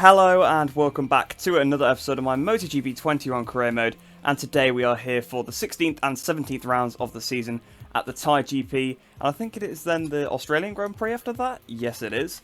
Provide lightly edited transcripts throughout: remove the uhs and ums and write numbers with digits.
Hello and welcome back to another episode of my MotoGP 20 round career mode, and today we are here for the 16th and 17th rounds of the season at the Thai GP, and I think it is then the Australian Grand Prix after that? Yes it is.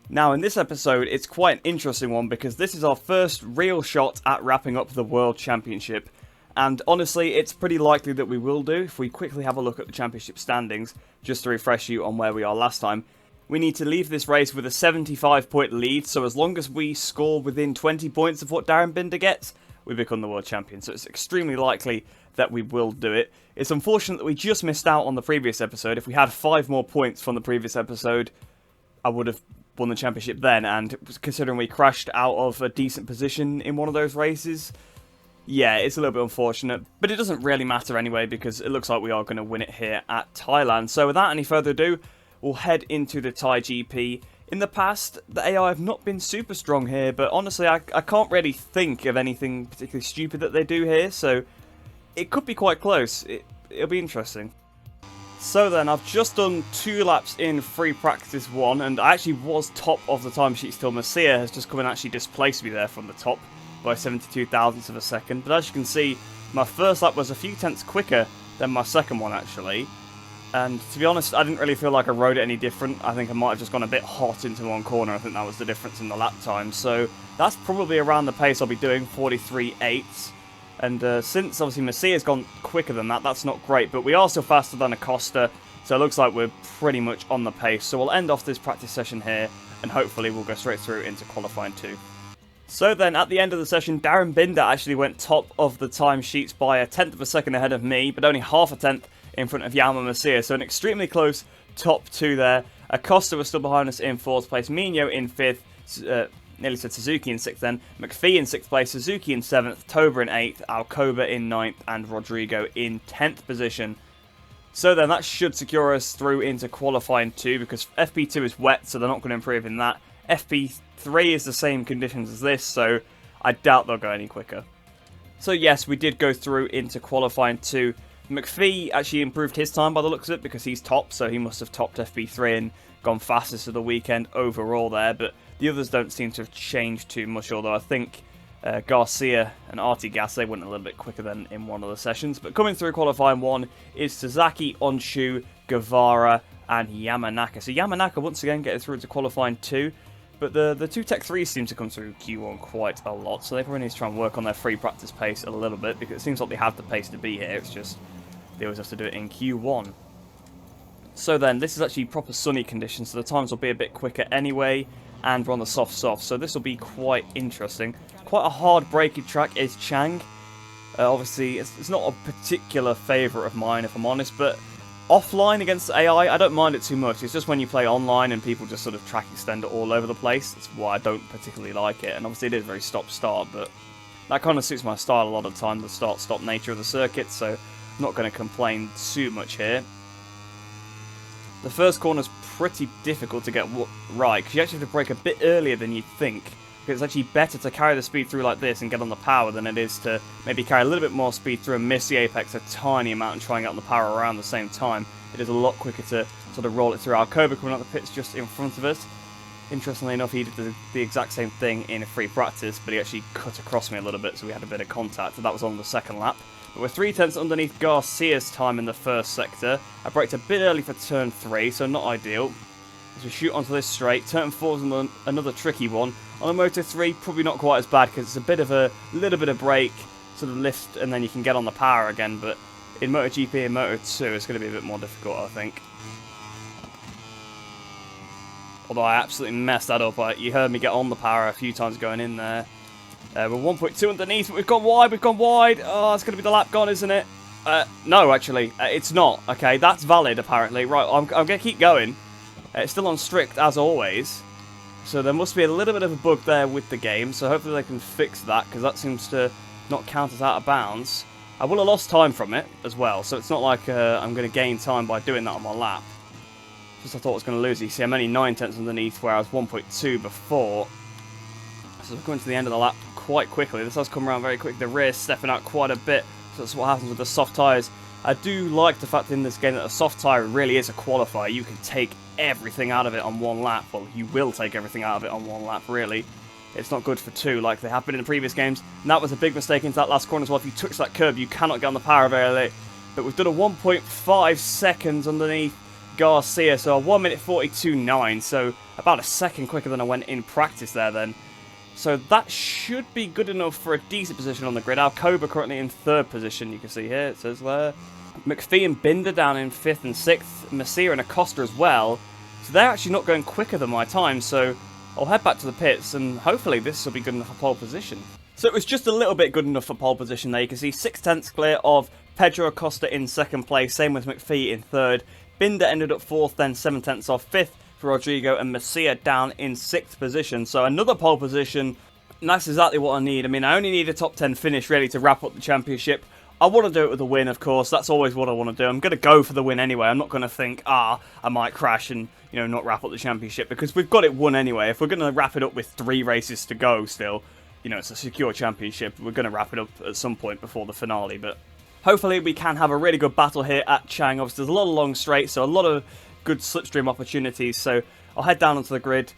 Now in this episode it's quite an interesting one because this is our first real shot at wrapping up the World Championship, and honestly it's pretty likely that we will do if we quickly have a look at the championship standings just to refresh you on where we are last time. We need to leave this race with a 75-point lead, so as long as we score within 20 points of what Darren Binder gets, we become the world champion. So it's extremely likely that we will do it. It's unfortunate that we just missed out on the previous episode. If we had 5 more points from the previous episode, I would have won the championship then, and considering we crashed out of a decent position in one of those races, yeah, it's a little bit unfortunate, but it doesn't really matter anyway because it looks like we are going to win it here at Thailand. So without any further ado, we'll head into the Thai GP. In the past, the AI have not been super strong here, but honestly, I can't really think of anything particularly stupid that they do here, so it could be quite close. It'll be interesting. So then, I've just done 2 laps in free practice 1, and I actually was top of the timesheet still. Masia has just come and actually displaced me there from the top by 72 thousandths of a second, but as you can see, my first lap was a few tenths quicker than my second one actually. And to be honest, I didn't really feel like I rode it any different. I think I might have just gone a bit hot into one corner. I think that was the difference in the lap time. So that's probably around the pace I'll be doing, 43.8. And since obviously Messia's gone quicker than that, that's not great. But we are still faster than Acosta, so it looks like we're pretty much on the pace. So we'll end off this practice session here, and hopefully we'll go straight through into qualifying 2. So then, at the end of the session, Darren Binder actually went top of the timesheets by a tenth of a second ahead of me, but only half a tenth in front of Jaume Masia, so an extremely close top 2 there. Acosta was still behind us in 4th place, Mino in 5th, nearly said Suzuki in 6th then, McPhee in 6th place, Suzuki in 7th, Toba in 8th, Alcoba in 9th, and Rodrigo in 10th position. So then that should secure us through into qualifying 2, because FP2 is wet, so they're not going to improve in that. FP3 is the same conditions as this, so I doubt they'll go any quicker. So yes, we did go through into qualifying 2. McPhee actually improved his time by the looks of it because he's top, so he must have topped FP3 and gone fastest of the weekend overall there, but the others don't seem to have changed too much, although I think Garcia and Artigas, they went a little bit quicker than in one of the sessions. But coming through qualifying 1 is Sasaki, Onshu, Guevara and Yamanaka. So Yamanaka once again getting through to qualifying 2. But the 2 Tech 3s seem to come through Q1 quite a lot, so they probably need to try and work on their free practice pace a little bit, because it seems like they have the pace to be here, it's just they always have to do it in Q1. So then, this is actually proper sunny conditions, so the times will be a bit quicker anyway, and we're on the soft, so this will be quite interesting. Quite a hard braking track is Chang. Obviously, it's not a particular favourite of mine, if I'm honest, but offline against AI, I don't mind it too much. It's just when you play online and people just sort of track extend it all over the place, that's why I don't particularly like it. And obviously it is very stop-start, but that kind of suits my style a lot of the time, the start-stop nature of the circuit, so I'm not going to complain too much here. The first corner's pretty difficult to get right, because you actually have to brake a bit earlier than you'd think. Because it's actually better to carry the speed through like this and get on the power than it is to maybe carry a little bit more speed through and miss the apex a tiny amount and try and get on the power around the same time. It is a lot quicker to sort of roll it through. Alcoba coming out the pits just in front of us. Interestingly enough, he did the exact same thing in free practice, but he actually cut across me a little bit, so we had a bit of contact, and that was on the second lap. But we're 3 tenths underneath Garcia's time in the first sector. I braked a bit early for turn 3, so not ideal. As we shoot onto this straight, turn 4 is another tricky one. On a Moto3, probably not quite as bad because it's a bit of a little bit of brake, sort of lift, and then you can get on the power again. But in MotoGP and Moto2, it's going to be a bit more difficult, I think. Although I absolutely messed that up. You heard me get on the power a few times going in there. We're 1.2 underneath, but we've gone wide. Oh, it's going to be the lap gone, isn't it? No, actually, it's not. Okay, that's valid, apparently. Right, I'm going to keep going. It's still on strict, as always. So there must be a little bit of a bug there with the game, so hopefully they can fix that, because that seems to not count as out of bounds. I will have lost time from it as well, so it's not like I'm going to gain time by doing that on my lap. Just I thought I was going to lose. You see, I'm only 9 tenths underneath where I was 1.2 before. So we're coming to the end of the lap quite quickly. This has come around very quick. The rear stepping out quite a bit, so that's what happens with the soft tyres. I do like the fact in this game that a soft tyre really is a qualifier. You can take everything out of it on one lap. Well, you will take everything out of it on one lap, really. it's not good for 2 like they have been in the previous games. And that was a big mistake into that last corner as well. If you touch that curb, you cannot get on the power very late. But we've done a 1.5 seconds underneath Garcia, so a 1 minute 42.9, so about a second quicker than I went in practice there then. So that should be good enough for a decent position on the grid. Alcoba currently in 3rd position, you can see here, it says there. McPhee and Binder down in 5th and 6th, Messier and Acosta as well. So they're actually not going quicker than my time, so I'll head back to the pits and hopefully this will be good enough for pole position. So it was just a little bit good enough for pole position there. You can see 6/10 clear of Pedro Acosta in 2nd place, same with McPhee in 3rd. Binder ended up 4th, then 7/10 off 5th for Rodrigo, and Messier down in 6th position. So another pole position, and that's exactly what I need. I mean, I only need a top 10 finish really to wrap up the championship. I want to do it with a win, of course. That's always what I want to do. I'm going to go for the win anyway. I'm not going to think, I might crash and, not wrap up the championship, because we've got it won anyway. If we're going to wrap it up with 3 races to go still, it's a secure championship. We're going to wrap it up at some point before the finale, but hopefully we can have a really good battle here at Chang. Obviously, there's a lot of long straights, so a lot of good slipstream opportunities. So I'll head down onto the grid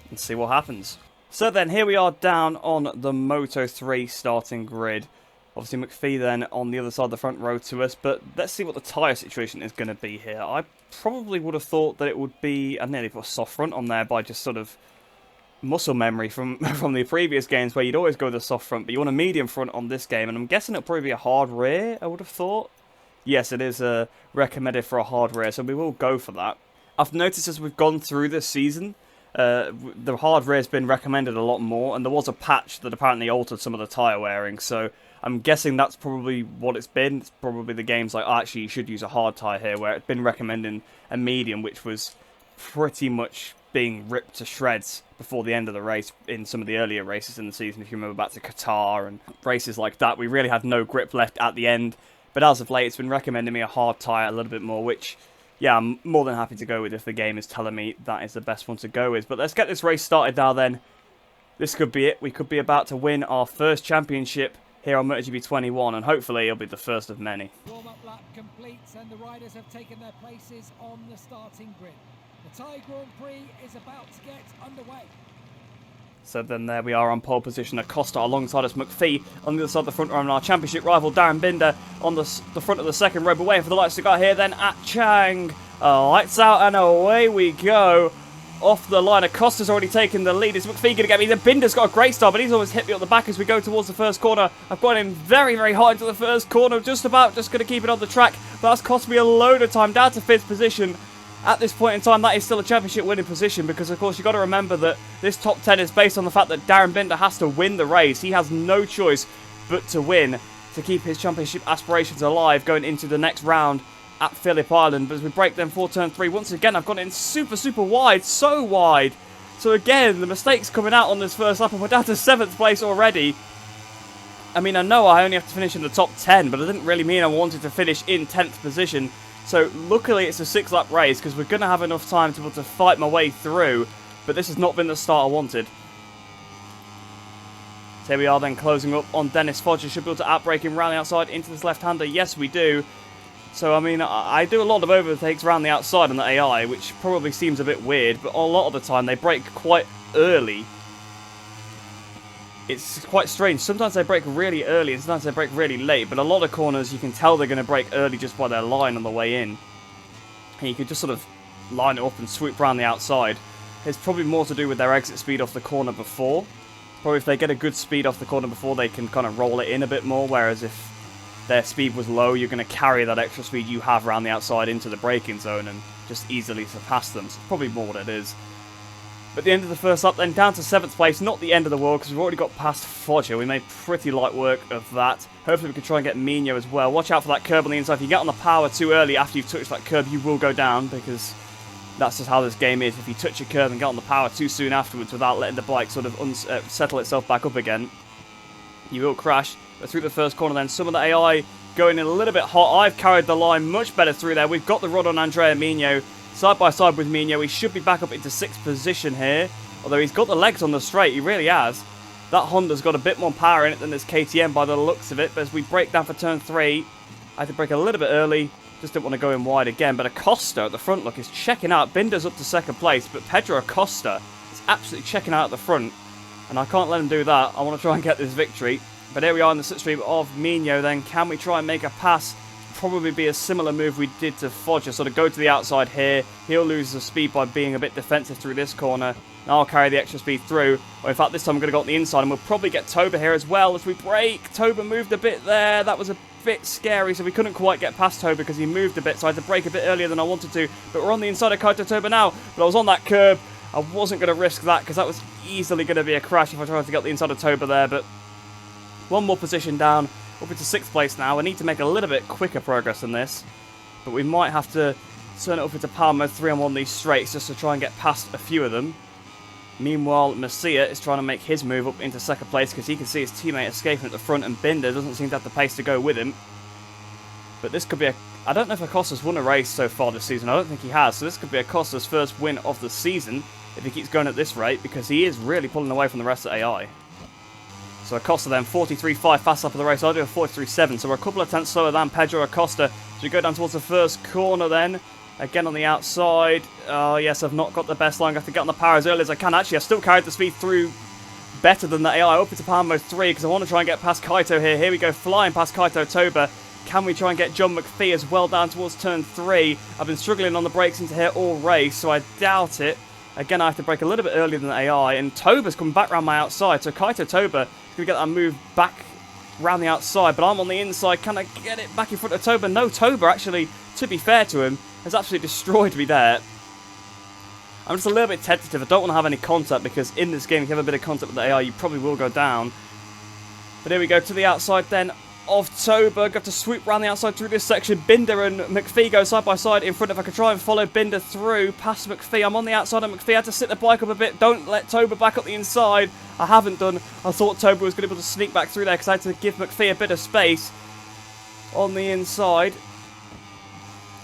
and see what happens. So then, here we are down on the Moto3 starting grid. Obviously, McPhee then on the other side of the front row to us, but let's see what the tyre situation is going to be here. I probably would have thought that it would be, I nearly put a soft front on there by just sort of muscle memory from the previous games where you'd always go with a soft front, but you want a medium front on this game, and I'm guessing it'll probably be a hard rear, I would have thought. Yes, it is recommended for a hard rear, so we will go for that. I've noticed as we've gone through this season, the hard rear has been recommended a lot more, and there was a patch that apparently altered some of the tyre wearing, so I'm guessing that's probably what it's been. It's probably the game's like, actually, you should use a hard tyre here, where it's been recommending a medium, which was pretty much being ripped to shreds before the end of the race in some of the earlier races in the season. If you remember back to Qatar and races like that, we really had no grip left at the end. But as of late, it's been recommending me a hard tyre a little bit more, which, yeah, I'm more than happy to go with if the game is telling me that is the best one to go with. But let's get this race started now then. This could be it. We could be about to win our first championship here on MotoGP 21, and hopefully it'll be the first of many. Warm-up lap complete, and the riders have taken their places on the starting grid. The Thai Grand Prix is about to get underway. So then there we are on pole position. Acosta alongside us, McPhee on the other side of the front row, and our championship rival Darren Binder on the front of the second row. But waiting for the lights to go here then at Chang. Lights out and away we go. Off the line, Acosta's already taken the lead. Is McPhee going to get me? The Binder's got a great start, but he's almost hit me at the back as we go towards the first corner. I've got him very, very hard into the first corner. Just going to keep it on the track. But that's cost me a load of time. Down to 5th position. At this point in time, that is still a championship winning position, because, of course, you've got to remember that this top 10 is based on the fact that Darren Binder has to win the race. He has no choice but to win to keep his championship aspirations alive going into the next round at Phillip Island. But as we break them for turn 3, once again, I've gone in super, super wide, so wide. So again, the mistakes coming out on this first lap, and we're down to 7th place already. I mean, I know I only have to finish in the top 10, but it didn't really mean I wanted to finish in 10th position. So luckily it's a 6-lap race, because we're going to have enough time to be able to fight my way through. But this has not been the start I wanted. So here we are then closing up on Dennis Fodger. Should be able to outbrake him round the outside into this left-hander. Yes, we do. So, I mean, I do a lot of overtakes around the outside on the AI, which probably seems a bit weird, but a lot of the time they brake quite early. It's quite strange. Sometimes they brake really early and sometimes they brake really late, but a lot of corners you can tell they're going to brake early just by their line on the way in. And you can just sort of line it up and swoop around the outside. It's probably more to do with their exit speed off the corner before. Probably if they get a good speed off the corner before, they can kind of roll it in a bit more, whereas if their speed was low, you're going to carry that extra speed you have around the outside into the braking zone and just easily surpass them. So probably more what it is. But at the end of the first lap, then down to 7th place. Not the end of the world, because we've already got past Fodger. We made pretty light work of that. Hopefully we can try and get Mino as well. Watch out for that curb on the inside. If you get on the power too early after you've touched that curb, you will go down, because that's just how this game is. If you touch a curb and get on the power too soon afterwards without letting the bike sort of settle itself back up again, you will crash. But through the first corner then, some of the AI going in a little bit hot. I've carried the line much better through there. We've got the rod on Andrea Mino. Side by side with Mino. He should be back up into 6th position here. Although he's got the legs on the straight. He really has. That Honda's got a bit more power in it than this KTM by the looks of it. But as we break down for turn 3, I had to brake a little bit early. Just didn't want to go in wide again. But Acosta at the front, look, is checking out. Binder's up to 2nd place. But Pedro Acosta is absolutely checking out at the front. and I can't let him do that. I want to try and get this victory. But here we are in the slipstream of Mino then. Can we try and make a pass? Probably be a similar move we did to Fodger. Sort of go to the outside here. He'll lose the speed by being a bit defensive through this corner. And I'll carry the extra speed through. Or in fact, this time I'm going to go on the inside. And we'll probably get Toba here as well as we break. Toba moved a bit there. That was a bit scary. So we couldn't quite get past Toba because he moved a bit. So I had to break a bit earlier than I wanted to. But we're on the inside of Kaito Toba now. But I was on that curb. I wasn't going to risk that because that was easily going to be a crash if I tried to get the inside of Toba there. But one more position down, up into 6th place now. I need to make a little bit quicker progress than this, but we might have to turn it up into power mode 3 on one of these straights just to try and get past a few of them. Meanwhile, Masia is trying to make his move up into 2nd place because he can see his teammate escaping at the front, and Binder doesn't seem to have the pace to go with him. But this could be a... I don't know if Acosta's won a race so far this season. I don't think he has, so this could be Acosta's first win of the season if he keeps going at this rate, because he is really pulling away from the rest of AI. So Acosta then, 43.5 fast lap of the race. I do a 43.7, so we're a couple of tenths slower than Pedro Acosta. So we go down towards the first corner then. Again on the outside. Oh yes, I've not got the best line. I have to get on the power as early as I can. Actually, I still carried the speed through better than the AI. Up into power mode 3 because I want to try and get past Kaito here. Here we go, flying past Kaito Toba. Can we try and get John McPhee as well down towards turn 3? I've been struggling on the brakes into here all race, so I doubt it. Again, I have to brake a little bit earlier than the AI, and Toba's coming back around my outside, so Kaito Toba is going to get that move back around the outside, but I'm on the inside. Can I get it back in front of Toba? No, Toba, actually, to be fair to him, has absolutely destroyed me there. I'm just a little bit tentative. I don't want to have any contact, because in this game, if you have a bit of contact with the AI, you probably will go down. But here we go, to the outside then of Toba. Got to swoop around the outside through this section. Binder and McPhee go side by side in front. If I could try and follow Binder through past McPhee. I'm on the outside of McPhee. I had to sit the bike up a bit. Don't let Toba back up the inside. I haven't done. I thought Toba was going to be able to sneak back through there because I had to give McPhee a bit of space on the inside.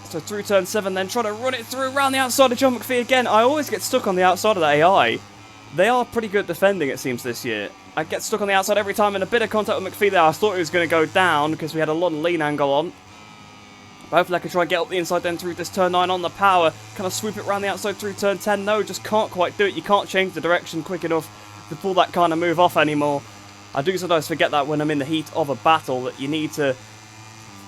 So through turn 7 then, trying to run it through around the outside of John McPhee again. I always get stuck on the outside of the AI. They are pretty good defending, it seems, this year. I get stuck on the outside every time, and a bit of contact with McPhee there. I thought he was going to go down because we had a lot of lean angle on. But hopefully I can try and get up the inside then through this turn 9 on the power. Kind of swoop it around the outside through turn 10. No, just can't quite do it. You can't change the direction quick enough to pull that kind of move off anymore. I do sometimes forget that when I'm in the heat of a battle, that you need to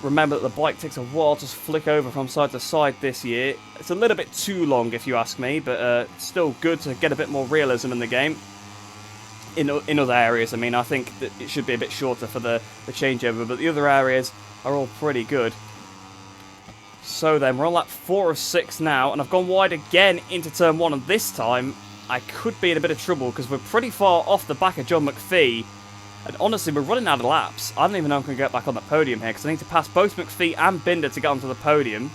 remember that the bike takes a while to flick over from side to side this year. It's a little bit too long if you ask me, but still good to get a bit more realism in the game. In other areas, I mean, I think that it should be a bit shorter for the changeover, but the other areas are all pretty good. So then, we're on lap 4 of 6 now, and I've gone wide again into turn 1, and this time I could be in a bit of trouble because we're pretty far off the back of John McPhee. And honestly, we're running out of laps. I don't even know if I can get back on the podium here because I need to pass both McPhee and Binder to get onto the podium.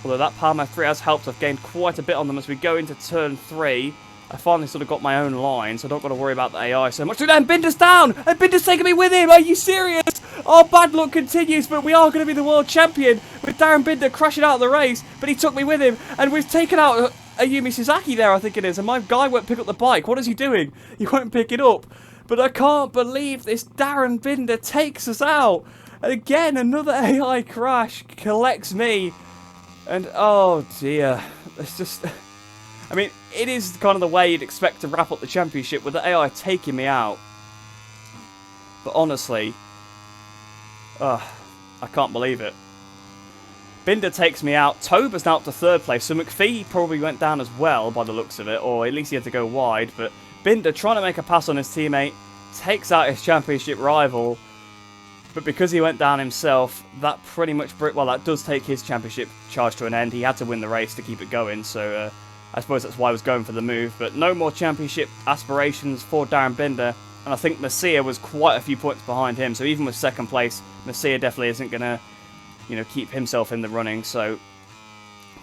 Although that Palmer 3 has helped. I've gained quite a bit on them as we go into turn 3. I finally sort of got my own line, so I don't got to worry about the AI so much. And Binder's down! And Binder's taking me with him! Are you serious? Our bad luck continues, but we are going to be the world champion with Darren Binder crashing out of the race, but he took me with him, and we've taken out Ayumi Sasaki there, I think it is, and my guy won't pick up the bike. What is he doing? He won't pick it up. But I can't believe this Darren Binder takes us out. And again, another AI crash collects me. And oh dear, it's just... I mean, it is kind of the way you'd expect to wrap up the championship with the AI taking me out. But honestly, I can't believe it. Binder takes me out. Toba's now up to 3rd place, so McPhee probably went down as well by the looks of it, or at least he had to go wide. But Binder, trying to make a pass on his teammate, takes out his championship rival. But because he went down himself, that pretty much... Well, that does take his championship charge to an end. He had to win the race to keep it going, so... I suppose that's why I was going for the move, but no more championship aspirations for Darren Binder, and I think Masia was quite a few points behind him, so even with 2nd place, Masia definitely isn't going to, keep himself in the running, so,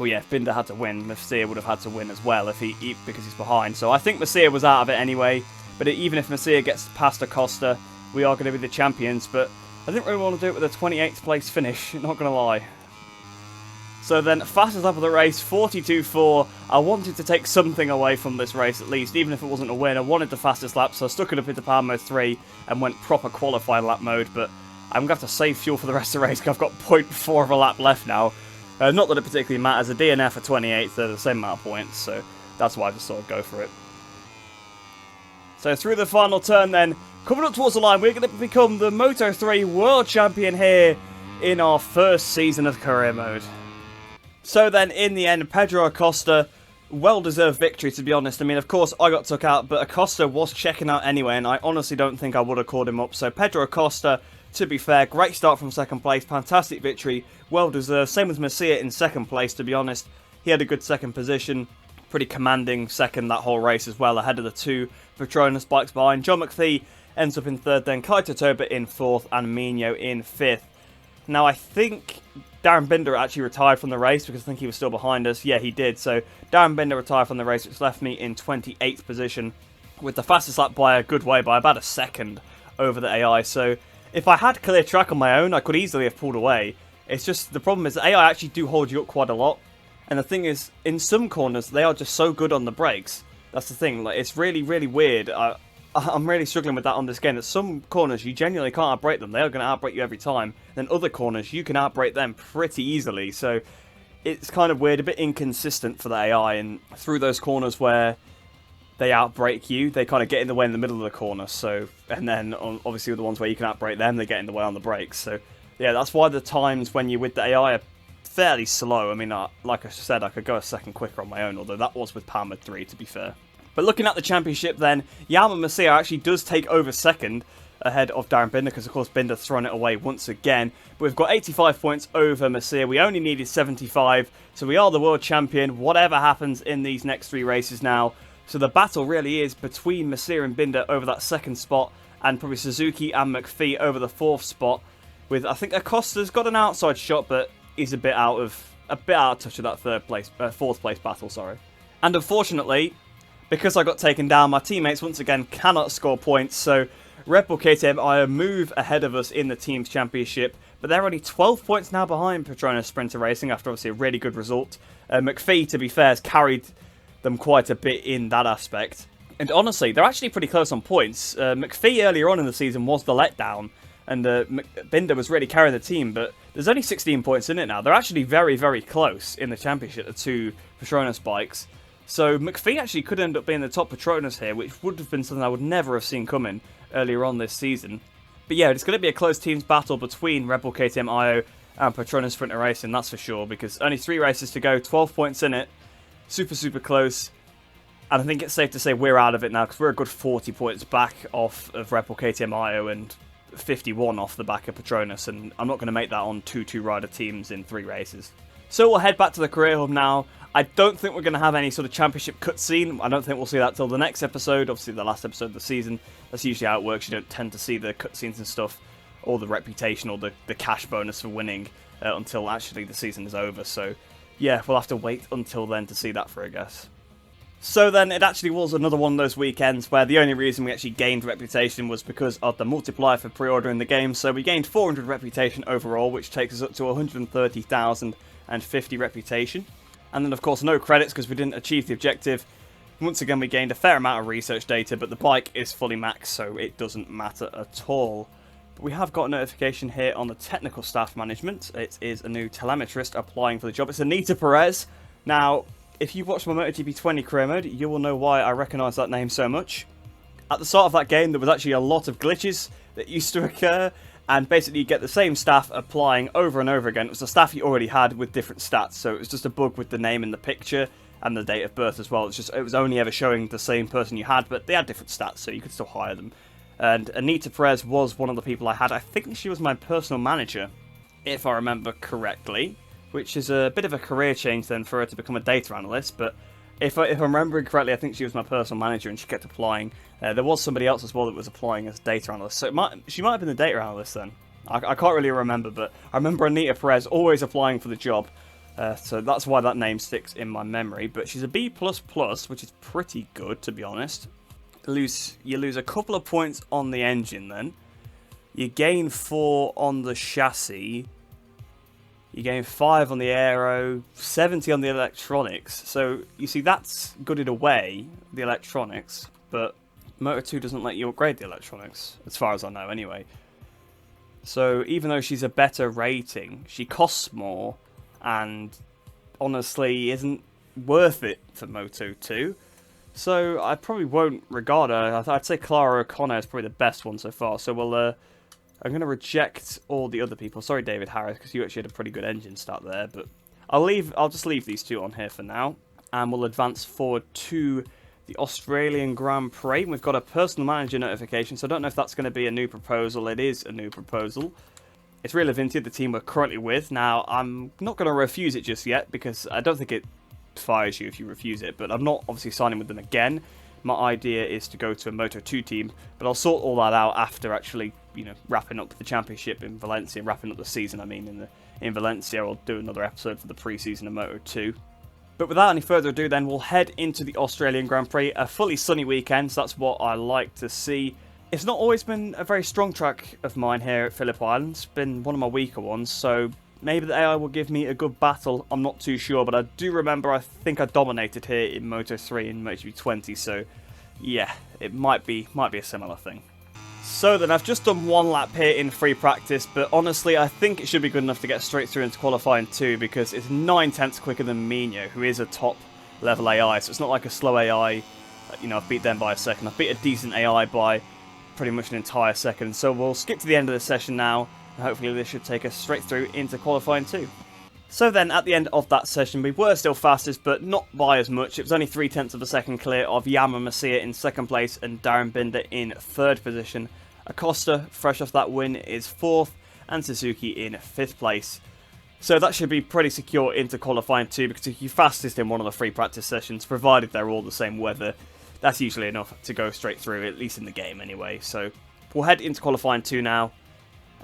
well yeah, if Binder had to win, Masia would have had to win as well because he's behind, so I think Masia was out of it anyway, but even if Masia gets past Acosta, we are going to be the champions, but I didn't really want to do it with a 28th place finish, not going to lie. So then, fastest lap of the race, 42.4. I wanted to take something away from this race at least, even if it wasn't a win. I wanted the fastest lap, so I stuck it up into power mode 3 and went proper qualifying lap mode, but I'm going to have to save fuel for the rest of the race because I've got 0.4 of a lap left now. Not that it particularly matters. A DNF for 28th, they're the same amount of points, so that's why I just thought I'd go for it. So through the final turn then, coming up towards the line, we're going to become the Moto3 World Champion here in our first season of career mode. So then, in the end, Pedro Acosta, well-deserved victory, to be honest. I mean, of course, I got took out, but Acosta was checking out anyway, and I honestly don't think I would have called him up. So Pedro Acosta, to be fair, great start from second place, fantastic victory, well-deserved. Same as Masia in second place, to be honest. He had a good second position, pretty commanding second that whole race as well, ahead of the two Petronas bikes behind. John McPhee ends up in third, then Kaito Toba in fourth, and Mino in fifth. Now, I think Darren Binder actually retired from the race because I think he was still behind us. Yeah, he did. So Darren Binder retired from the race, which left me in 28th position with the fastest lap by a good way, by about a second over the AI. So if I had clear track on my own, I could easily have pulled away. It's just the problem is the AI actually do hold you up quite a lot. And the thing is, in some corners, they are just so good on the brakes. That's the thing. Like, it's really, really weird. I'm really struggling with that on this game. At some corners, you genuinely can't outbrake them. They are going to outbrake you every time. Then other corners, you can outbrake them pretty easily. So it's kind of weird, a bit inconsistent for the AI. And through those corners where they outbrake you, they kind of get in the way in the middle of the corner. So, and then obviously the ones where you can outbrake them, they get in the way on the brakes. So yeah, that's why the times when you're with the AI are fairly slow. I mean, like I said, I could go a second quicker on my own, although that was with Palmer 3, to be fair. But looking at the championship then, Yama Masia actually does take over second ahead of Darren Binder, because of course Binder's thrown it away once again. But we've got 85 points over Masia. We only needed 75, so we are the world champion, whatever happens in these next three races now. So the battle really is between Masia and Binder over that second spot, and probably Suzuki and McPhee over the fourth spot. With, I think, Acosta's got an outside shot, but he's a bit out of touch of that fourth place battle, sorry. And unfortunately, because I got taken down, my teammates once again cannot score points, so Red Bull KTM move ahead of us in the Teams Championship, but they're only 12 points now behind Petronas Sprinter Racing after obviously a really good result. McPhee, to be fair, has carried them quite a bit in that aspect. And honestly, they're actually pretty close on points. McPhee earlier on in the season was the letdown, and Binder was really carrying the team, but there's only 16 points in it now. They're actually very, very close in the championship, the two Petronas bikes. So McPhee actually could end up being the top Petronas here, which would have been something I would never have seen coming earlier on this season. But yeah, it's going to be a close teams battle between Red Bull KTM IO and Petronas Sprinter Racing, that's for sure, because only 3 races to go, 12 points in it, super, super close. And I think it's safe to say we're out of it now, because we're a good 40 points back off of Red Bull KTM IO and 51 off the back of Petronas, and I'm not going to make that on 2 rider teams in 3 races. So we'll head back to the career hub now. I don't think we're going to have any sort of championship cutscene. I don't think we'll see that till the next episode, obviously the last episode of the season. That's usually how it works. You don't tend to see the cutscenes and stuff, or the reputation, or the cash bonus for winning until actually the season is over. So yeah, we'll have to wait until then to see that for a guess. So then, it actually was another one of those weekends where the only reason we actually gained reputation was because of the multiplier for pre-ordering the game. So we gained 400 reputation overall, which takes us up to 130,050 reputation. And then, of course, no credits because we didn't achieve the objective. Once again, we gained a fair amount of research data, but the bike is fully maxed, so it doesn't matter at all. But we have got a notification here on the technical staff management. It is a new telemetrist applying for the job. It's Anita Perez. Now, if you've watched my MotoGP 20 career mode, you will know why I recognise that name so much. At the start of that game, there was actually a lot of glitches that used to occur, and basically you get the same staff applying over and over again. It was the staff you already had with different stats, so it was just a bug with the name in the picture and the date of birth as well. It was only ever showing the same person you had, but they had different stats, so you could still hire them. And Anita Perez was one of the people I had. I think she was my personal manager, if I remember correctly, which is a bit of a career change then for her to become a data analyst, but if I'm remembering correctly, I think she was my personal manager and she kept applying. There was somebody else as well that was applying as a data analyst, so she might have been the data analyst then. I can't really remember, but I remember Anita Perez always applying for the job, so that's why that name sticks in my memory. But she's a B++, which is pretty good, to be honest. You lose a couple of points on the engine then. You gain 4 on the chassis. You gain 5 on the aero, 70 on the electronics. So, you see, that's good in a way, the electronics, but Moto2 doesn't let you upgrade the electronics, as far as I know anyway. So, even though she's a better rating, she costs more, and honestly isn't worth it for Moto2. So I probably won't regard her. I'd say Clara O'Connor is probably the best one so far. So I'm going to reject all the other people. Sorry, David Harris, because you actually had a pretty good engine start there. But I'll just leave these two on here for now. And we'll advance forward to the Australian Grand Prix. We've got a personal manager notification, so I don't know if that's going to be a new proposal. It is a new proposal. It's Real Avinti, the team we're currently with. Now, I'm not going to refuse it just yet, because I don't think it fires you if you refuse it, but I'm not obviously signing with them again. My idea is to go to a Moto2 team, but I'll sort all that out after actually, wrapping up the championship in Valencia, wrapping up the season, in Valencia. I'll do another episode for the pre-season of Moto2. But without any further ado then, we'll head into the Australian Grand Prix, a fully sunny weekend, so that's what I like to see. It's not always been a very strong track of mine here at Phillip Island. It's been one of my weaker ones, so maybe the AI will give me a good battle. I'm not too sure, but I do remember I think I dominated here in Moto3 and MotoGP 20, so yeah, it might be a similar thing. So then, I've just done one lap here in free practice, but honestly, I think it should be good enough to get straight through into qualifying 2, because it's 9/10 quicker than Mino, who is a top level AI, so it's not like a slow AI, I've beat them by a second. I've beat a decent AI by pretty much an entire second, so we'll skip to the end of the session now, and hopefully this should take us straight through into qualifying 2. So then, at the end of that session, we were still fastest, but not by as much. It was only 0.3 of a second clear of Yama Masia in second place and Darren Binder in third position. Acosta, fresh off that win, is fourth, and Suzuki in fifth place. So that should be pretty secure into qualifying 2, because if you're fastest in one of the free practice sessions, provided they're all the same weather, that's usually enough to go straight through, at least in the game anyway. So we'll head into qualifying 2 now.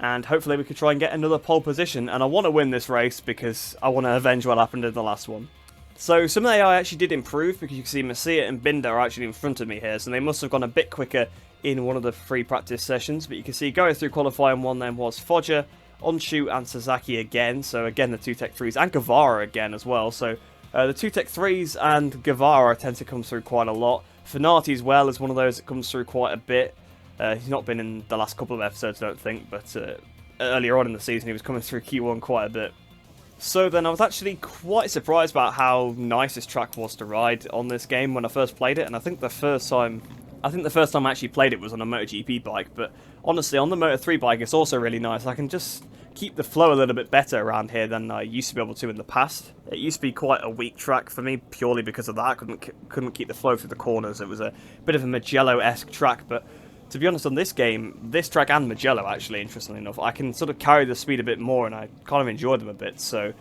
And hopefully we can try and get another pole position. And I want to win this race because I want to avenge what happened in the last one. So some of the AI actually did improve, because you can see Masia and Binder are actually in front of me here. So they must have gone a bit quicker in one of the free practice sessions. But you can see going through qualifying 1 then was Foggia, Onshu and Sasaki again. So again the 2 Tech 3s and Guevara again as well. So the 2 Tech 3s and Guevara tend to come through quite a lot. Finati as well is one of those that comes through quite a bit. He's not been in the last couple of episodes, I don't think, but earlier on in the season he was coming through Q1 quite a bit. So then I was actually quite surprised about how nice this track was to ride on this game when I first played it, and I think the first time I actually played it was on a MotoGP bike, but honestly on the Moto3 bike it's also really nice. I can just keep the flow a little bit better around here than I used to be able to in the past. It used to be quite a weak track for me purely because of that. I couldn't keep the flow through the corners. It was a bit of a Mugello-esque track, but to be honest, on this game, this track and Mugello, actually, interestingly enough, I can sort of carry the speed a bit more, and I kind of enjoy them a bit. So,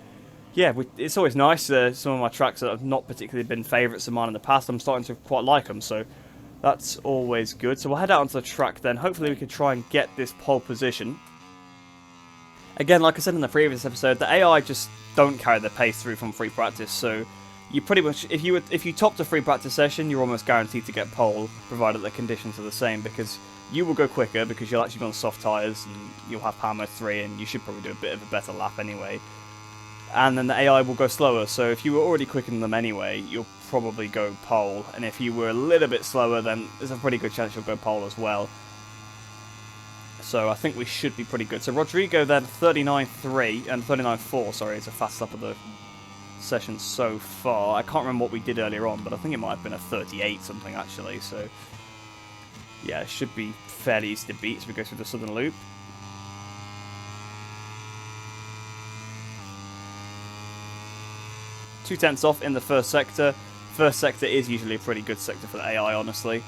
yeah, it's always nice. Some of my tracks that have not particularly been favourites of mine in the past, I'm starting to quite like them, so that's always good. So we'll head out onto the track then. Hopefully we can try and get this pole position. Again, like I said in the previous episode, the AI just don't carry the pace through from free practice, so you pretty much, if you topped a free practice session, you're almost guaranteed to get pole, provided the conditions are the same, because you will go quicker, because you'll actually be on soft tyres, and you'll have Power Mode 3, and you should probably do a bit of a better lap anyway. And then the AI will go slower, so if you were already quicker than them anyway, you'll probably go pole, and if you were a little bit slower, then there's a pretty good chance you'll go pole as well. So I think we should be pretty good. So Rodrigo then 39.3, and 39.4, sorry, is a fast lap of the session so far. I can't remember what we did earlier on, but I think it might have been a 38 something actually, so yeah, it should be fairly easy to beat as we go through the southern loop. Two tenths off in the first sector. First sector is usually a pretty good sector for the AI, honestly.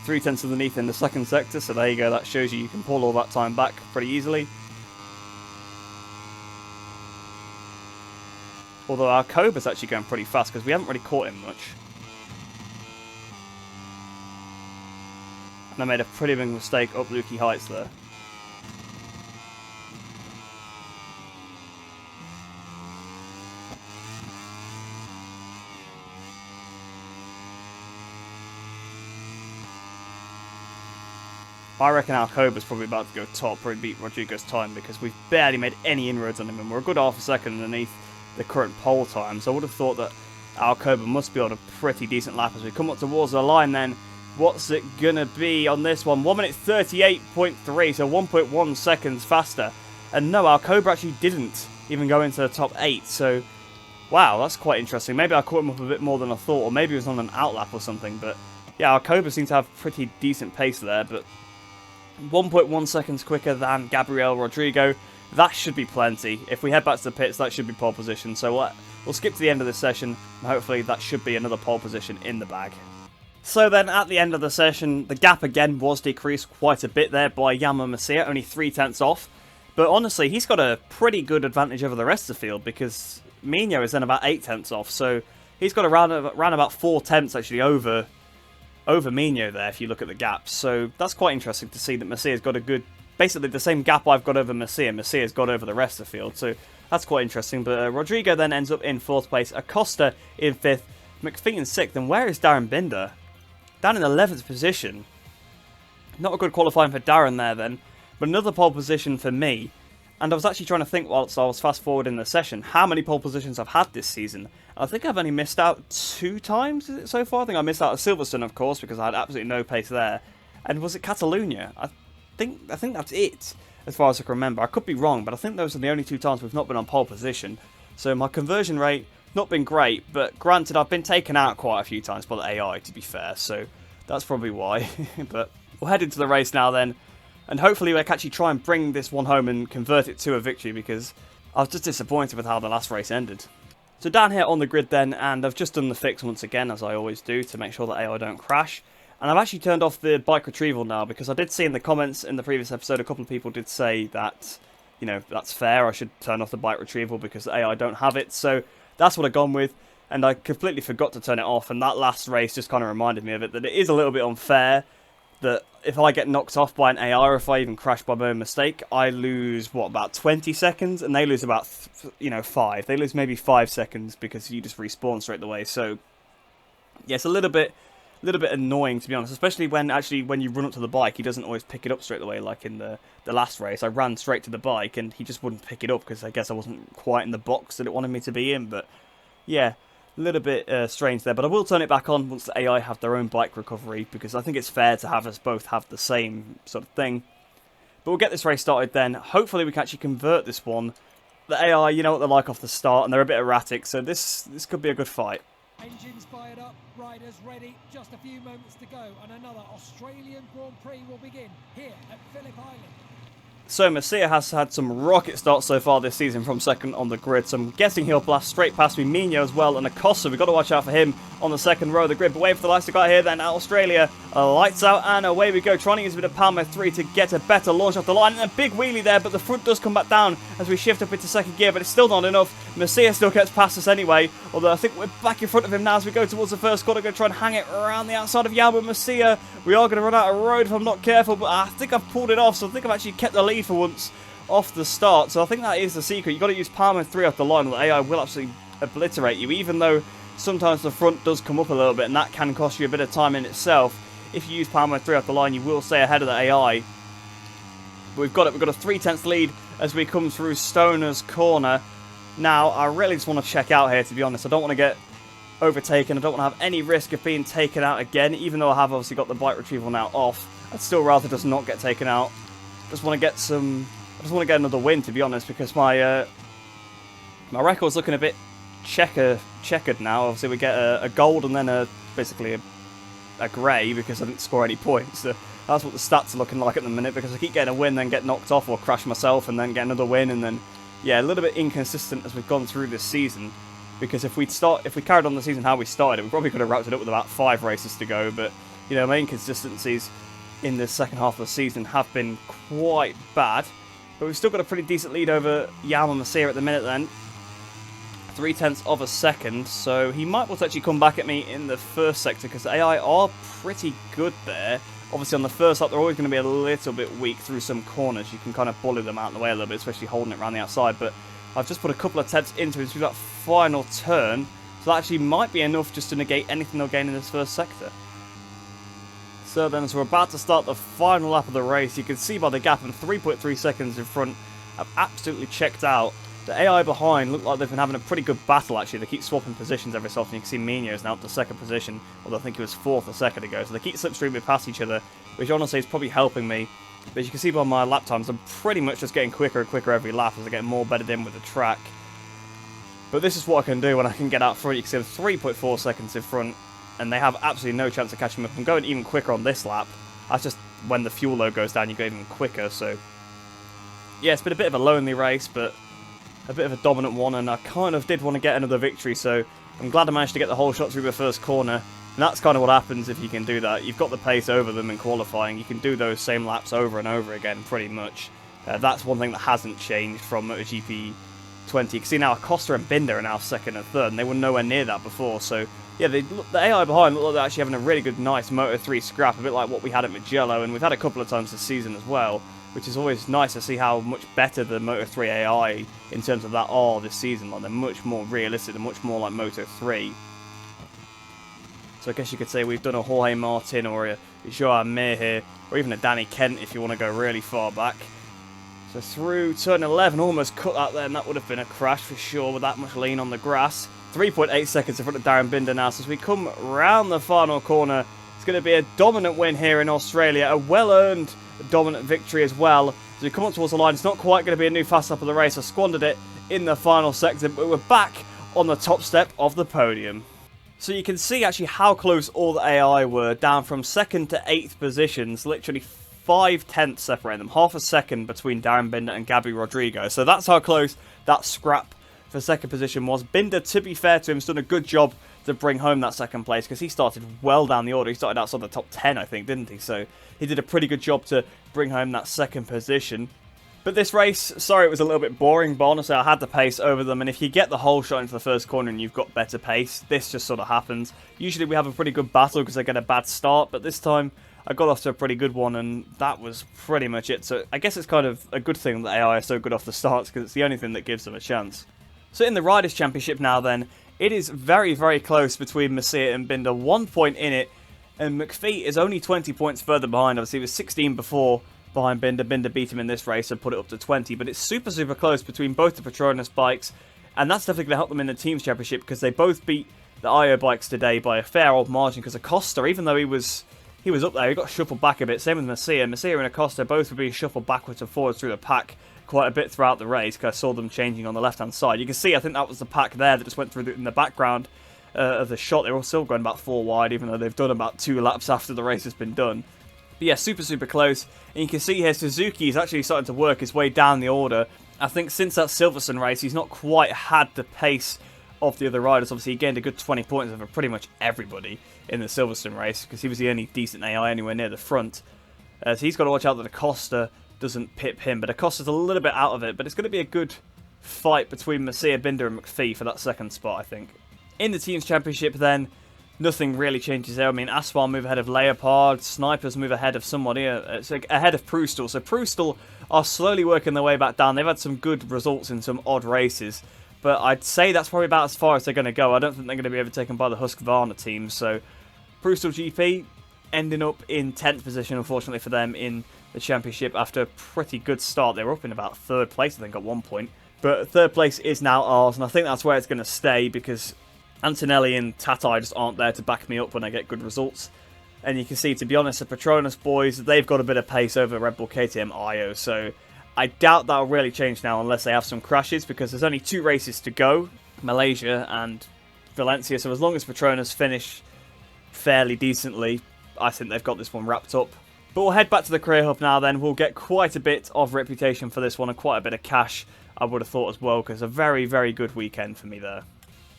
Three tenths underneath in the second sector, so there you go, that shows you can pull all that time back pretty easily. Although our Cobra's actually going pretty fast because we haven't really caught him much. And I made a pretty big mistake up Lukey Heights there. I reckon Alcoba's probably about to go top, probably beat Rodrigo's time, because we've barely made any inroads on him, and we're a good half a second underneath the current pole time. So I would have thought that Alcoba must be on a pretty decent lap as we come up towards the line then. What's it going to be on this one? 1 minute 38.3, so 1.1 seconds faster. And no, Alcoba actually didn't even go into the top 8, so wow, that's quite interesting. Maybe I caught him up a bit more than I thought, or maybe he was on an outlap or something, but yeah, Alcoba seemed to have pretty decent pace there, but 1.1 seconds quicker than Gabriel Rodrigo. That should be plenty. If we head back to the pits, that should be pole position. So we'll skip to the end of this session, and hopefully that should be another pole position in the bag. So then, at the end of the session, the gap again was decreased quite a bit there by Yama Masia, only 3/10 off. But honestly, he's got a pretty good advantage over the rest of the field, because Mino is then about 8/10 off. So he's got around about 4/10 actually over Mino there, if you look at the gaps. So that's quite interesting to see that Messia's got a good, basically the same gap I've got over Messia's got over the rest of the field. So that's quite interesting. But Rodrigo then ends up in 4th place, Acosta in 5th, McPhee in 6th. And where is Darren Binder? Down in 11th position. Not a good qualifying for Darren there then, but another pole position for me. And I was actually trying to think whilst I was fast forwarding the session, how many pole positions I've had this season. I think I've only missed out 2 times so far. I think I missed out at Silverstone, of course, because I had absolutely no pace there. And was it Catalonia? I think that's it, as far as I can remember. I could be wrong, but I think those are the only 2 times we've not been on pole position. So my conversion rate, not been great, but granted, I've been taken out quite a few times by the AI, to be fair, so that's probably why. But we'll head into the race now then, and hopefully we can actually try and bring this one home and convert it to a victory, because I was just disappointed with how the last race ended. So down here on the grid then, and I've just done the fix once again, as I always do, to make sure that AI don't crash. And I've actually turned off the bike retrieval now, because I did see in the comments in the previous episode, a couple of people did say that, you know, that's fair, I should turn off the bike retrieval because the AI don't have it. So that's what I've gone with, and I completely forgot to turn it off, and that last race just kind of reminded me of it, that it is a little bit unfair, that if I get knocked off by an AI, or if I even crash by my own mistake, I lose, what, about 20 seconds, and they lose about, 5. They lose maybe 5 seconds, because you just respawn straight away, so yeah, it's a little bit annoying, to be honest, especially when you run up to the bike, he doesn't always pick it up straight away, like in the last race. I ran straight to the bike, and he just wouldn't pick it up, because I guess I wasn't quite in the box that it wanted me to be in, but yeah, a little bit strange there, but I will turn it back on once the AI have their own bike recovery, because I think it's fair to have us both have the same sort of thing. But we'll get this race started then. Hopefully we can actually convert this one. The AI, you know what they're like off the start, and they're a bit erratic, so this could be a good fight. Engines fired up, riders ready, just a few moments to go, and another Australian Grand Prix will begin here at Phillip Island. So Masia has had some rocket starts so far this season from second on the grid, so I'm guessing he'll blast straight past me, Mino as well, and Acosta. We've got to watch out for him on the second row of the grid, but wait for the lights to go out here then. Australia, lights out, and away we go, trying to use a bit of Palmer 3 to get a better launch off the line, and a big wheelie there, but the front does come back down as we shift up into second gear, but it's still not enough. Masia still gets past us anyway, although I think we're back in front of him now as we go towards the first corner. Going to try and hang it around the outside of Yama Masia. We are going to run out of road if I'm not careful, but I think I've pulled it off, so I think I've actually kept the lead for once off the start. So I think that is the secret. You've got to use Palmer 3 off the line, or the AI will absolutely obliterate you, even though sometimes the front does come up a little bit, and that can cost you a bit of time in itself. If you use Palmer 3 off the line, you will stay ahead of the AI. But we've got a 3/10 lead as we come through Stoner's corner. Now, I really just want to check out here, to be honest. I don't want to get overtaken. I don't want to have any risk of being taken out again, even though I have obviously got the bike retrieval now off. I'd still rather just not get taken out. I just want to get another win, to be honest, because my record's looking a bit checkered now. Obviously, we get a gold and then basically a grey because I didn't score any points. So that's what the stats are looking like at the minute, because I keep getting a win, then get knocked off or crash myself, and then get another win, and then yeah, a little bit inconsistent as we've gone through this season. Because if we carried on the season how we started, we probably could have wrapped it up with about 5 races to go. But you know, my inconsistencies in the second half of the season have been quite bad. But we've still got a pretty decent lead over Yama Masia at the minute then. 0.3 of a second, so he might want to actually come back at me in the first sector, because the AI are pretty good there. Obviously on the first lap they're always going to be a little bit weak through some corners. You can kind of bully them out of the way a little bit, especially holding it around the outside. But I've just put a couple of tenths into it through that final turn, so that actually might be enough just to negate anything they'll gain in this first sector. So then, as we're about to start the final lap of the race, you can see by the gap I'm 3.3 seconds in front. I've absolutely checked out. The AI behind look like they've been having a pretty good battle, actually. They keep swapping positions every so often. You can see Mino is now up to second position, although I think he was fourth a second ago. So they keep slipstreaming past each other, which honestly is probably helping me. But as you can see by my lap times, I'm pretty much just getting quicker and quicker every lap as I get more bedded in with the track. But this is what I can do when I can get out front. You can see I'm 3.4 seconds in front, and they have absolutely no chance of catching me up. I'm going even quicker on this lap. That's just when the fuel load goes down, you go even quicker. So yeah, it's been a bit of a lonely race, but a bit of a dominant one, and I kind of did want to get another victory, so I'm glad I managed to get the whole shot through the first corner. And that's kind of what happens if you can do that. You've got the pace over them in qualifying. You can do those same laps over and over again, pretty much. That's one thing that hasn't changed from MotoGP 20. You can see now Acosta and Binder are now second and third, and they were nowhere near that before. So yeah, the AI behind look like they're actually having a really good, nice Moto3 scrap, a bit like what we had at Mugello, and we've had a couple of times this season as well, which is always nice to see how much better the Moto3 AI in terms of that are this season. Like, they're much more realistic, they're much more like Moto3. So I guess you could say we've done a Jorge Martin or a Joao Mir here, or even a Danny Kent if you want to go really far back. So through turn 11, almost cut that there, and that would have been a crash for sure with that much lean on the grass. 3.8 seconds in front of Darren Binder now, so as we come round the final corner, it's going to be a dominant win here in Australia, a well-earned dominant victory as well. As we come up towards the line, it's not quite going to be a new fast lap of the race. I squandered it in the final sector, but we're back on the top step of the podium. So you can see actually how close all the AI were, down from 2nd to 8th positions, literally 5/10 separating them, half a second between Darren Binder and Gabby Rodrigo. So that's how close that scrap for second position was. Binder, to be fair to him, has done a good job to bring home that second place, because he started well down the order. He started outside the top 10, I think, didn't he? So he did a pretty good job to bring home that second position. But this race, sorry it was a little bit boring, but honestly I had the pace over them, and if you get the whole shot into the first corner and you've got better pace, this just sort of happens. Usually we have a pretty good battle because they get a bad start, but this time I got off to a pretty good one, and that was pretty much it. So I guess it's kind of a good thing that AI are so good off the starts, because it's the only thing that gives them a chance. So in the Riders' Championship now then, it is very, very close between Masia and Binder. 1 point in it, and McPhee is only 20 points further behind. Obviously, he was 16 before behind Binder. Binder beat him in this race and put it up to 20. But it's super, super close between both the Petronas bikes, and that's definitely going to help them in the Teams Championship, because they both beat the IO bikes today by a fair old margin, because Acosta, even though he was up there, he got shuffled back a bit. Same with Masia. Masia and Acosta both were being shuffled backwards and forwards through the pack quite a bit throughout the race, because I saw them changing on the left-hand side. You can see, I think that was the pack there that just went through in the background of the shot. They were still going about 4 wide, even though they've done about 2 laps after the race has been done. But yeah, super, super close. And you can see here, Suzuki is actually starting to work his way down the order. I think since that Silverstone race, he's not quite had the pace of the other riders. Obviously, he gained a good 20 points over pretty much everybody in the Silverstone race, because he was the only decent AI anywhere near the front. So he's got to watch out that Acosta doesn't pip him, but Acosta's a little bit out of it. But it's going to be a good fight between Masia, Binder and McPhee for that second spot, I think. In the Teams Championship then, nothing really changes there. I mean, Aspar move ahead of Leopard, Snipers move ahead of somebody, it's like ahead of Proustel. So Proustel are slowly working their way back down. They've had some good results in some odd races, but I'd say that's probably about as far as they're going to go. I don't think they're going to be overtaken by the Husqvarna team. So Proustel GP ending up in 10th position, unfortunately for them, in the championship after a pretty good start. They were up in about 3rd place, I think, at one point. But 3rd place is now ours, and I think that's where it's going to stay, because Antonelli and Tatai just aren't there to back me up when I get good results. And you can see, to be honest, the Petronas boys, they've got a bit of pace over Red Bull KTM IO, so I doubt that'll really change now unless they have some crashes, because there's only 2 races to go, Malaysia and Valencia. So as long as Petronas finish fairly decently, I think they've got this one wrapped up. But we'll head back to the Career Hub now then. We'll get quite a bit of reputation for this one, and quite a bit of cash, I would have thought as well, because a very, very good weekend for me there.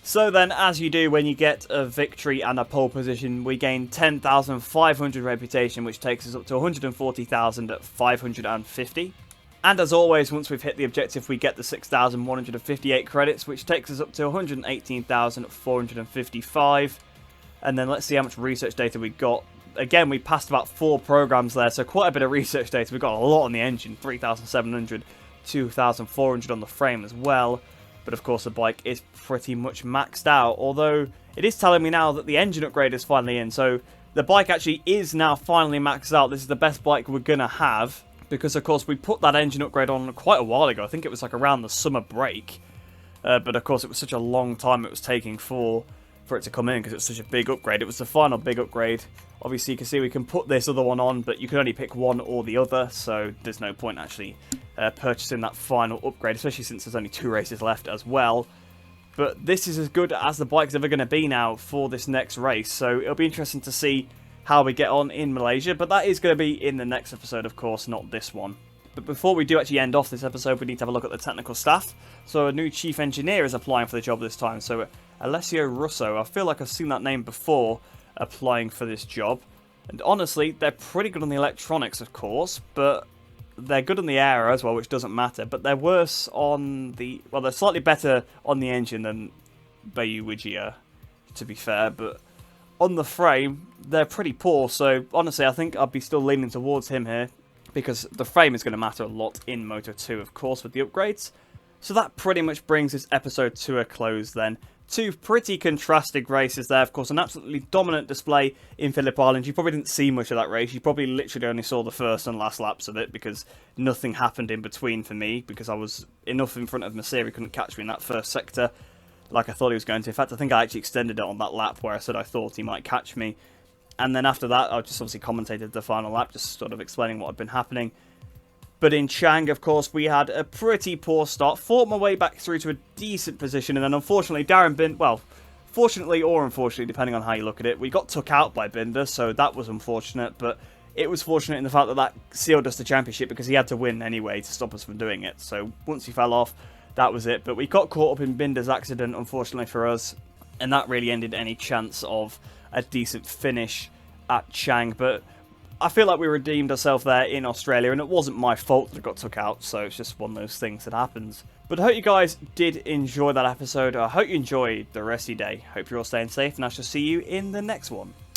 So then, as you do when you get a victory and a pole position, we gain 10,500 reputation, which takes us up to 140,550. And as always, once we've hit the objective, we get the 6,158 credits, which takes us up to 118,455. And then let's see how much research data we got. Again, we passed about 4 programs there, so quite a bit of research data. We've got a lot on the engine, 3,700, 2,400 on the frame as well. But of course, the bike is pretty much maxed out, although it is telling me now that the engine upgrade is finally in. So the bike actually is now finally maxed out. This is the best bike we're going to have, because of course we put that engine upgrade on quite a while ago. I think it was like around the summer break. But of course it was such a long time it was taking for it to come in, because it's such a big upgrade. It was the final big upgrade. Obviously you can see we can put this other one on, but you can only pick one or the other, so there's no point actually purchasing that final upgrade, especially since there's only 2 races left as well. But this is as good as the bike's ever going to be now for this next race, so it'll be interesting to see how we get on in Malaysia. But that is going to be in the next episode, of course, not this one. But before we do actually end off this episode, we need to have a look at the technical staff. So a new chief engineer is applying for the job this time. So Alessio Russo, I feel like I've seen that name before, applying for this job. And honestly, they're pretty good on the electronics, of course, but they're good on the aero as well, which doesn't matter. But they're worse on the... well, they're slightly better on the engine than Bayu Wijia, to be fair. But on the frame, they're pretty poor. So honestly, I think I'd be still leaning towards him here, because the frame is going to matter a lot in Moto2, of course, with the upgrades. So that pretty much brings this episode to a close then. 2 pretty contrasting races there. Of course, an absolutely dominant display in Phillip Island. You probably didn't see much of that race. You probably literally only saw the first and last laps of it, because nothing happened in between for me, because I was enough in front of Masiri, couldn't catch me in that first sector like I thought he was going to. In fact, I think I actually extended it on that lap where I said I thought he might catch me. And then after that, I just obviously commentated the final lap, just sort of explaining what had been happening. But in Chang, of course, we had a pretty poor start. Fought my way back through to a decent position. And then unfortunately, well, fortunately or unfortunately, depending on how you look at it, we got took out by Binder. So that was unfortunate. But it was fortunate in the fact that that sealed us the championship, because he had to win anyway to stop us from doing it. So once he fell off, that was it. But we got caught up in Binder's accident, unfortunately for us. And that really ended any chance of a decent finish at Chang. But I feel like we redeemed ourselves there in Australia, and it wasn't my fault that it got took out, so it's just one of those things that happens. But I hope you guys did enjoy that episode. I hope you enjoyed the rest of your day. Hope you're all staying safe, and I shall see you in the next one.